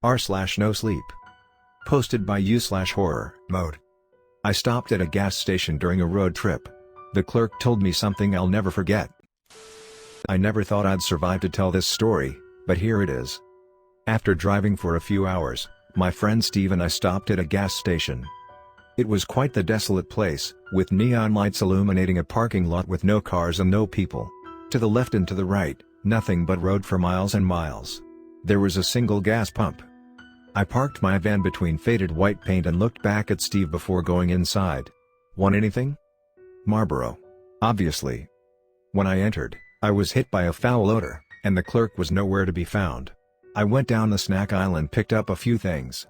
r/nosleep. Posted by u/horrorMode. I stopped at a gas station during a road trip. The clerk told me something I'll never forget. I never thought I'd survive to tell this story, but here it is. After driving for a few hours, my friend Steve and I stopped at a gas station. It was quite the desolate place, with neon lights illuminating a parking lot with no cars and no people. To the left and to the right, nothing but road for miles and miles. There was a single gas pump. I parked my van between faded white paint and looked back at Steve before going inside. Want anything? Marlboro. Obviously. When I entered, I was hit by a foul odor, and the clerk was nowhere to be found. I went down the snack aisle and picked up a few things.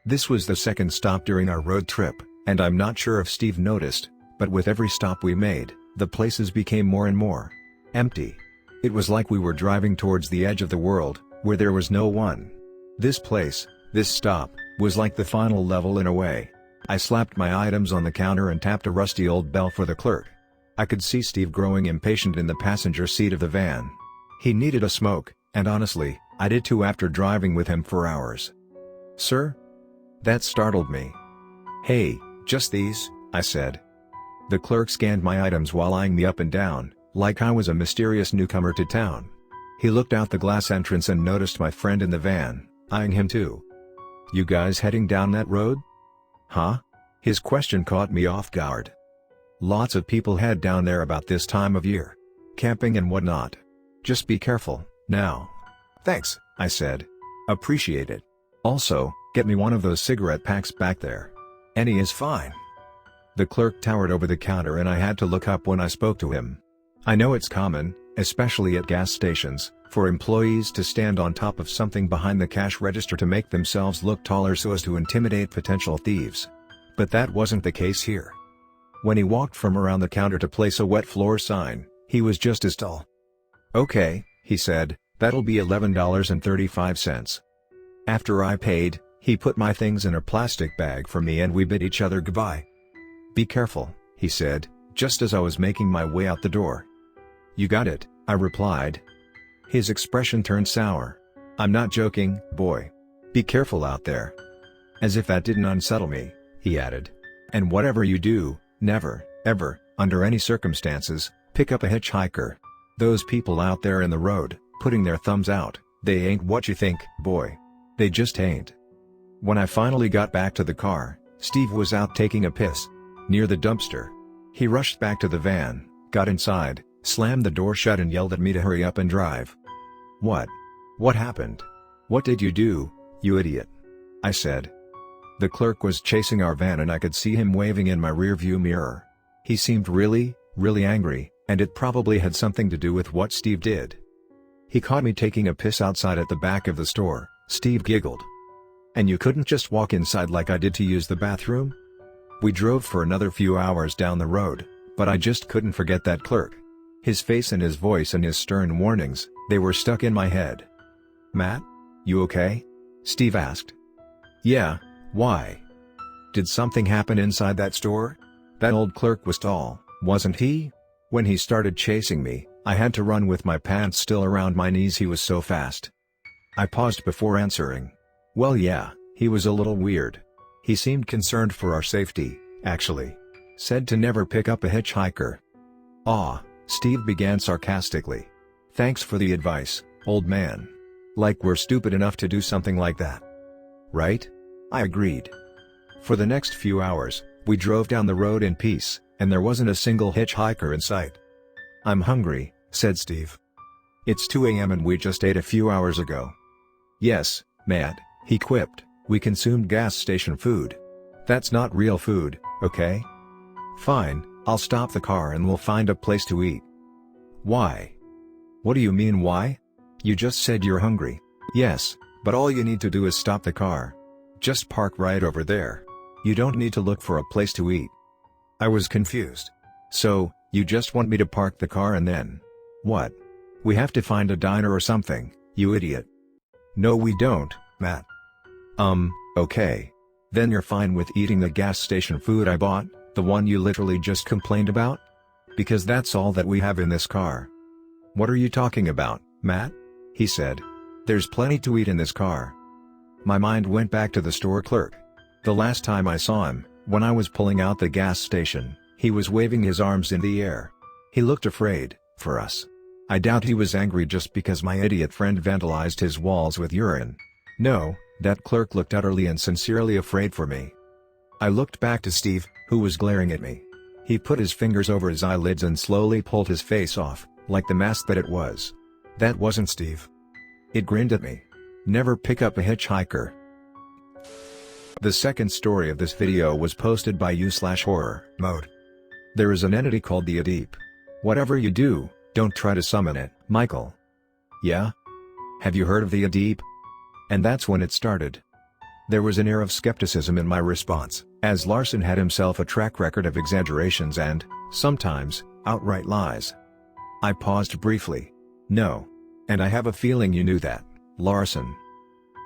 This was the second stop during our road trip, and I'm not sure if Steve noticed, but with every stop we made, the places became more and more empty. It was like we were driving towards the edge of the world, where there was no one. This place, this stop, was like the final level in a way. I slapped my items on the counter and tapped a rusty old bell for the clerk. I could see Steve growing impatient in the passenger seat of the van. He needed a smoke, and honestly, I did too after driving with him for hours. "Sir?" That startled me. "Hey, just these," I said. The clerk scanned my items while eyeing me up and down, like I was a mysterious newcomer to town. He looked out the glass entrance and noticed my friend in the van, eyeing him too. "You guys heading down that road?" "Huh?" His question caught me off guard. Lots of people head down there about this time of year. Camping and whatnot. Just be careful, now. "Thanks," I said. "Appreciate it. Also, get me one of those cigarette packs back there." "Any is fine." The clerk towered over the counter and I had to look up when I spoke to him. I know it's common, especially at gas stations, for employees to stand on top of something behind the cash register to make themselves look taller so as to intimidate potential thieves. But that wasn't the case here. When he walked from around the counter to place a wet floor sign, he was just as tall. "Okay," he said, "that'll be $11.35. After I paid, he put my things in a plastic bag for me and we bid each other goodbye. "Be careful," he said, just as I was making my way out the door. "You got it," I replied. His expression turned sour. "I'm not joking, boy. Be careful out there." As if that didn't unsettle me, he added. "And whatever you do, never, ever, under any circumstances, pick up a hitchhiker. Those people out there in the road, putting their thumbs out, they ain't what you think, boy. They just ain't." When I finally got back to the car, Steve was out taking a piss. Near the dumpster. He rushed back to the van, got inside, slammed the door shut and yelled at me to hurry up and drive. "What? What happened? What did you do, you idiot?" I said. The clerk was chasing our van and I could see him waving in my rearview mirror. He seemed really, really angry, and it probably had something to do with what Steve did. "He caught me taking a piss outside at the back of the store," Steve giggled. "And you couldn't just walk inside like I did to use the bathroom?" We drove for another few hours down the road, but I just couldn't forget that clerk. His face and his voice and his stern warnings, they were stuck in my head. "Matt? You okay?" Steve asked. "Yeah, why? Did something happen inside that store? That old clerk was tall, wasn't he? When he started chasing me, I had to run with my pants still around my knees, he was so fast." I paused before answering. "Well, yeah, he was a little weird. He seemed concerned for our safety, actually. Said to never pick up a hitchhiker." "Aw," Steve began sarcastically. "Thanks for the advice, old man. Like we're stupid enough to do something like that. Right?" I agreed. For the next few hours, we drove down the road in peace, and there wasn't a single hitchhiker in sight. "I'm hungry," said Steve. "It's 2 a.m. and we just ate a few hours ago." "Yes, Matt," he quipped, "we consumed gas station food. That's not real food, okay? Fine, I'll stop the car and we'll find a place to eat." "Why?" "What do you mean why? You just said you're hungry." "Yes, but all you need to do is stop the car. Just park right over there. You don't need to look for a place to eat." I was confused. "So, you just want me to park the car and then? What? We have to find a diner or something, you idiot." "No we don't, Matt." Okay. Then you're fine with eating the gas station food I bought, the one you literally just complained about? Because that's all that we have in this car." "What are you talking about, Matt?" he said. "There's plenty to eat in this car." My mind went back to the store clerk. The last time I saw him, when I was pulling out the gas station, he was waving his arms in the air. He looked afraid, for us. I doubt he was angry just because my idiot friend vandalized his walls with urine. No, that clerk looked utterly and sincerely afraid for me. I looked back to Steve, who was glaring at me. He put his fingers over his eyelids and slowly pulled his face off, like the mask that it was. That wasn't Steve. It grinned at me. Never pick up a hitchhiker. The second story of this video was posted by u/HorrorMode. There is an entity called the Adeep. Whatever you do, don't try to summon it. Michael. Yeah? Have you heard of the Adeep? And that's when it started. There was an air of skepticism in my response, as Larson had himself a track record of exaggerations and, sometimes, outright lies. I paused briefly. No. And I have a feeling you knew that, Larson.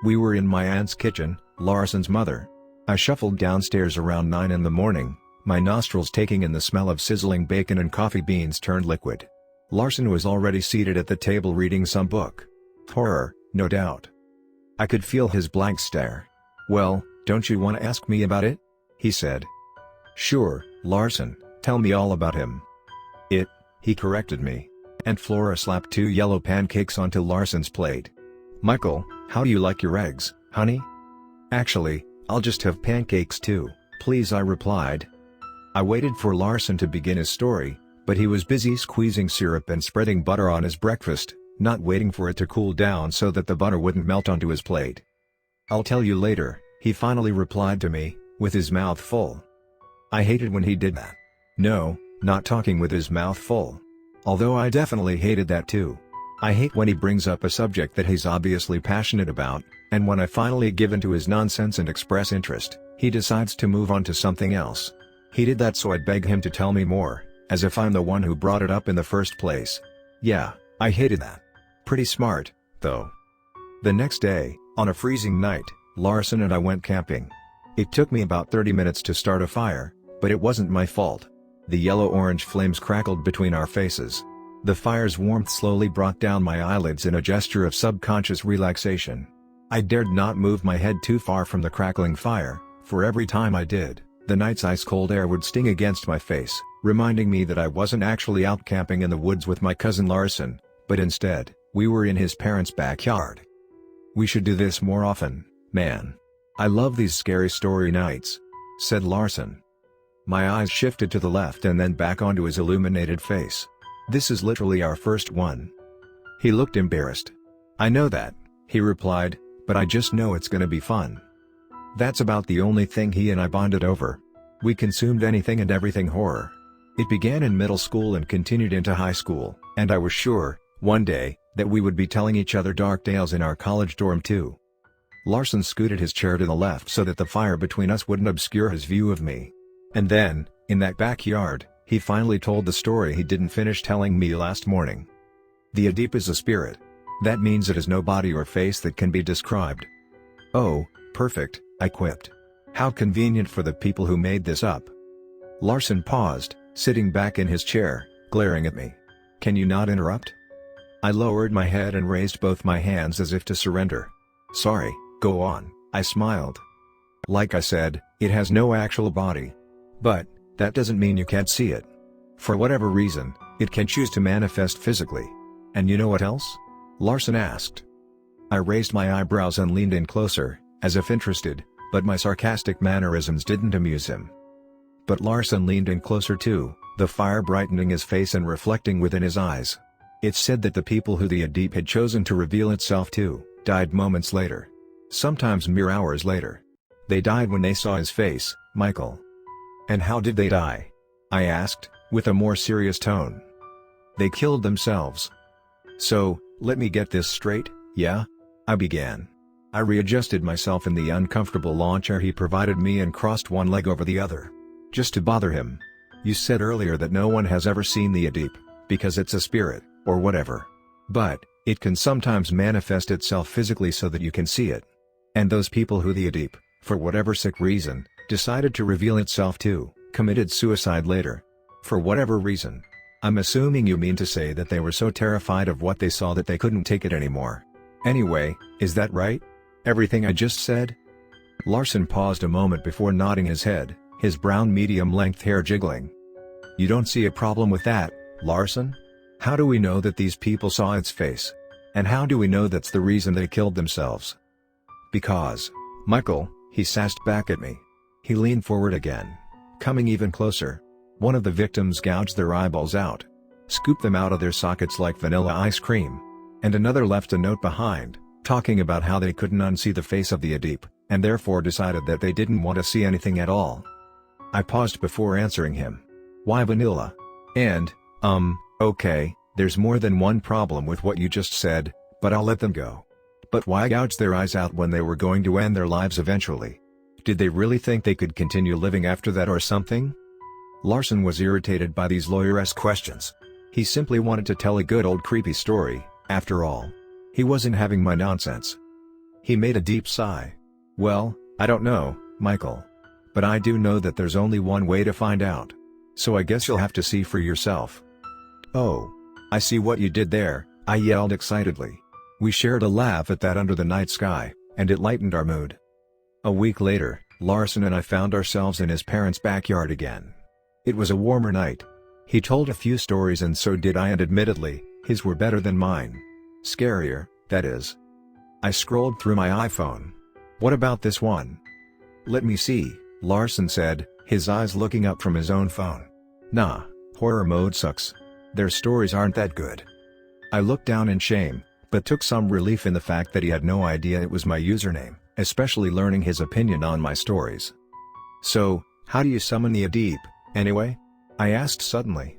We were in my aunt's kitchen, Larson's mother. I shuffled downstairs around 9 in the morning, my nostrils taking in the smell of sizzling bacon and coffee beans turned liquid. Larson was already seated at the table reading some book. Horror, no doubt. I could feel his blank stare. Well, don't you want to ask me about it? He said. Sure, Larson, tell me all about him. He corrected me. And Flora slapped 2 yellow pancakes onto Larson's plate. Michael, how do you like your eggs, honey? Actually, I'll just have pancakes too, please, I replied. I waited for Larson to begin his story, but he was busy squeezing syrup and spreading butter on his breakfast, not waiting for it to cool down so that the butter wouldn't melt onto his plate. I'll tell you later, he finally replied to me, with his mouth full. I hated when he did that. No, not talking with his mouth full. Although I definitely hated that too. I hate when he brings up a subject that he's obviously passionate about, and when I finally give in to his nonsense and express interest, he decides to move on to something else. He did that so I'd beg him to tell me more, as if I'm the one who brought it up in the first place. Yeah, I hated that. Pretty smart, though. The next day, on a freezing night, Larson and I went camping. It took me about 30 minutes to start a fire, but it wasn't my fault. The yellow-orange flames crackled between our faces. The fire's warmth slowly brought down my eyelids in a gesture of subconscious relaxation. I dared not move my head too far from the crackling fire, for every time I did, the night's ice-cold air would sting against my face, reminding me that I wasn't actually out camping in the woods with my cousin Larson, but instead, we were in his parents' backyard. We should do this more often, man. I love these scary story nights, said Larson. My eyes shifted to the left and then back onto his illuminated face. This is literally our first one. He looked embarrassed. I know that, he replied, but I just know it's gonna be fun. That's about the only thing he and I bonded over. We consumed anything and everything horror. It began in middle school and continued into high school, and I was sure, one day, that we would be telling each other dark tales in our college dorm too. Larson scooted his chair to the left so that the fire between us wouldn't obscure his view of me. And then, in that backyard, he finally told the story he didn't finish telling me last morning. The Adeep is a spirit. That means it has no body or face that can be described. Oh, perfect, I quipped. How convenient for the people who made this up. Larson paused, sitting back in his chair, glaring at me. Can you not interrupt? I lowered my head and raised both my hands as if to surrender. Sorry, go on, I smiled. Like I said, it has no actual body. But, that doesn't mean you can't see it. For whatever reason, it can choose to manifest physically. And you know what else? Larson asked. I raised my eyebrows and leaned in closer, as if interested, but my sarcastic mannerisms didn't amuse him. But Larson leaned in closer too, the fire brightening his face and reflecting within his eyes. It's said that the people who the Adeep had chosen to reveal itself to, died moments later. Sometimes mere hours later. They died when they saw his face, Michael. And how did they die? I asked, with a more serious tone. They killed themselves. So, let me get this straight, yeah? I began. I readjusted myself in the uncomfortable lawn chair he provided me and crossed one leg over the other. Just to bother him. You said earlier that no one has ever seen the Adeep, because it's a spirit, or whatever. But, it can sometimes manifest itself physically so that you can see it. And those people who the Adeep, for whatever sick reason, decided to reveal itself to, committed suicide later. For whatever reason. I'm assuming you mean to say that they were so terrified of what they saw that they couldn't take it anymore. Anyway, is that right? Everything I just said? Larson paused a moment before nodding his head, his brown medium-length hair jiggling. You don't see a problem with that, Larson? How do we know that these people saw its face? And how do we know that's the reason they killed themselves? Because, Michael, he sassed back at me. He leaned forward again, coming even closer. One of the victims gouged their eyeballs out, scooped them out of their sockets like vanilla ice cream. And another left a note behind, talking about how they couldn't unsee the face of the Adeep, and therefore decided that they didn't want to see anything at all. I paused before answering him. Why vanilla? And, okay, there's more than one problem with what you just said, but I'll let them go. But why gouge their eyes out when they were going to end their lives eventually? Did they really think they could continue living after that or something? Larson was irritated by these lawyer-esque questions. He simply wanted to tell a good old creepy story, after all. He wasn't having my nonsense. He made a deep sigh. Well, I don't know, Michael. But I do know that there's only one way to find out. So I guess you'll have to see for yourself. Oh. I see what you did there, I yelled excitedly. We shared a laugh at that under the night sky, and it lightened our mood. A week later, Larson and I found ourselves in his parents' backyard again. It was a warmer night. He told a few stories and so did I, and admittedly, his were better than mine. Scarier, that is. I scrolled through my iPhone. What about this one? Let me see, Larson said, his eyes looking up from his own phone. Nah, HorrorMode sucks. Their stories aren't that good. I looked down in shame, but took some relief in the fact that he had no idea it was my username, especially learning his opinion on my stories. So, how do you summon the Adeep, anyway? I asked suddenly.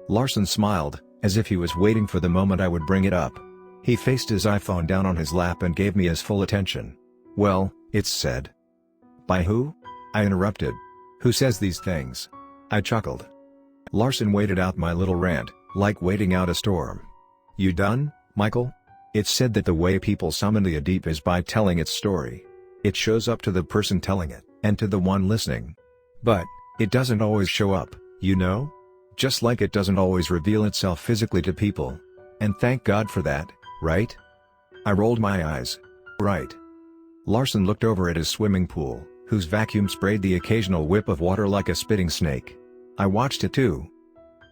Larson smiled, as if he was waiting for the moment I would bring it up. He faced his iPhone down on his lap and gave me his full attention. Well, it's said. By who? I interrupted. Who says these things? I chuckled. Larson waited out my little rant, like waiting out a storm. You done, Michael? It's said that the way people summon the Adeep is by telling its story. It shows up to the person telling it, and to the one listening. But, it doesn't always show up, you know? Just like it doesn't always reveal itself physically to people. And thank God for that, right? I rolled my eyes. Right. Larson looked over at his swimming pool, whose vacuum sprayed the occasional whip of water like a spitting snake. I watched it too.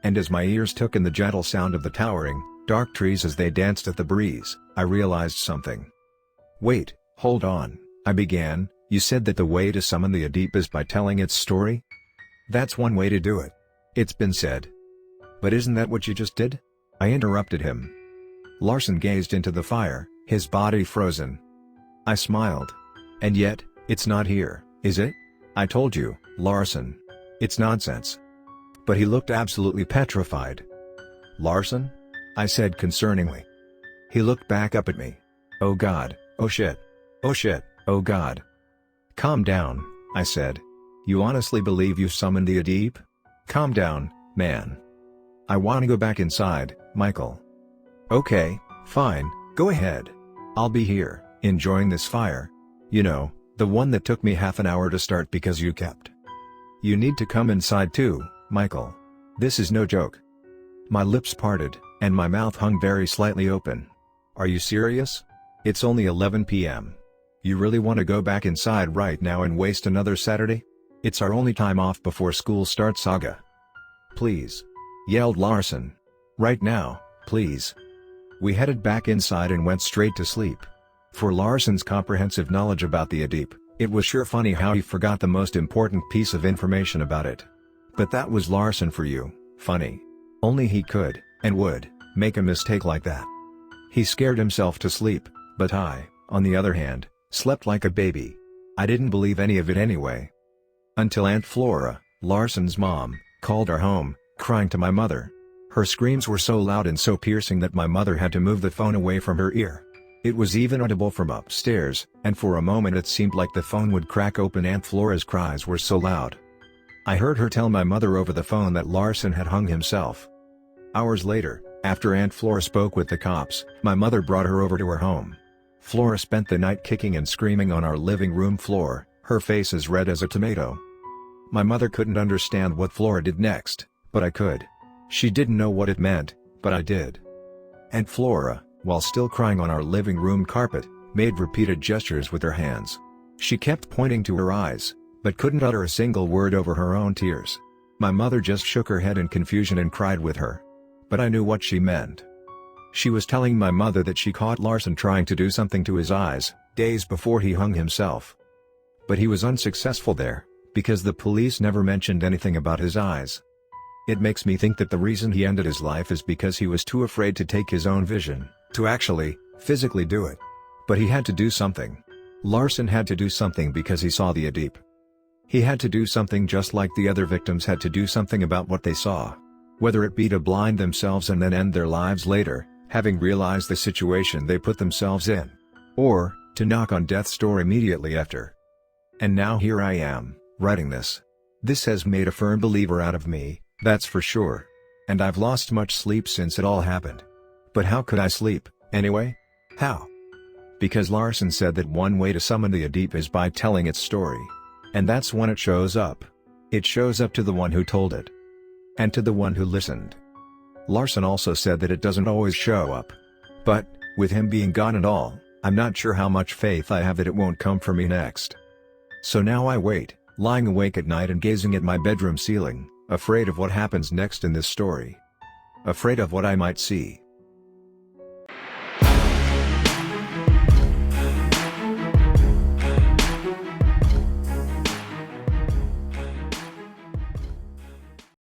And as my ears took in the gentle sound of the towering, dark trees as they danced at the breeze, I realized something. Wait, hold on, I began. You said that the way to summon the Adeep is by telling its story? That's one way to do it. It's been said. But isn't that what you just did? I interrupted him. Larson gazed into the fire, his body frozen. I smiled. And yet, it's not here, is it? I told you, Larson. It's nonsense. But he looked absolutely petrified. Larson? I said concerningly. He looked back up at me. Oh God, oh shit. Oh shit, oh God. Calm down, I said. You honestly believe you summoned the Adeep? Calm down, man. I want to go back inside, Michael. Okay, fine, go ahead. I'll be here, enjoying this fire. You know, the one that took me half an hour to start because you kept. You need to come inside too, Michael. This is no joke. My lips parted, and my mouth hung very slightly open. Are you serious? It's only 11 p.m. You really want to go back inside right now and waste another Saturday? It's our only time off before school starts, Saga. Please. Yelled Larson. Right now, please. We headed back inside and went straight to sleep. For Larson's comprehensive knowledge about the Adeep, it was sure funny how he forgot the most important piece of information about it. But that was Larson for you, funny. Only he could, and would, make a mistake like that. He scared himself to sleep, but I, on the other hand, slept like a baby. I didn't believe any of it anyway. Until Aunt Flora, Larson's mom, called our home, crying to my mother. Her screams were so loud and so piercing that my mother had to move the phone away from her ear. It was even audible from upstairs, and for a moment it seemed like the phone would crack open. Aunt Flora's cries were so loud. I heard her tell my mother over the phone that Larson had hung himself. Hours later, after Aunt Flora spoke with the cops, my mother brought her over to her home. Flora spent the night kicking and screaming on our living room floor, her face as red as a tomato. My mother couldn't understand what Flora did next, but I could. She didn't know what it meant, but I did. Aunt Flora, while still crying on our living room carpet, made repeated gestures with her hands. She kept pointing to her eyes, but couldn't utter a single word over her own tears. My mother just shook her head in confusion and cried with her. But I knew what she meant. She was telling my mother that she caught Larson trying to do something to his eyes, days before he hung himself. But he was unsuccessful there, because the police never mentioned anything about his eyes. It makes me think that the reason he ended his life is because he was too afraid to take his own vision, to actually, physically do it. But he had to do something. Larson had to do something because he saw the Adeep. He had to do something just like the other victims had to do something about what they saw. Whether it be to blind themselves and then end their lives later, having realized the situation they put themselves in. Or, to knock on death's door immediately after. And now here I am, writing this. This has made a firm believer out of me, that's for sure. And I've lost much sleep since it all happened. But how could I sleep, anyway? How? Because Larson said that one way to summon the Adeep is by telling its story. And that's when it shows up. It shows up to the one who told it. And to the one who listened. Larson also said that it doesn't always show up. But, with him being gone and all, I'm not sure how much faith I have that it won't come for me next. So now I wait, lying awake at night and gazing at my bedroom ceiling, afraid of what happens next in this story. Afraid of what I might see.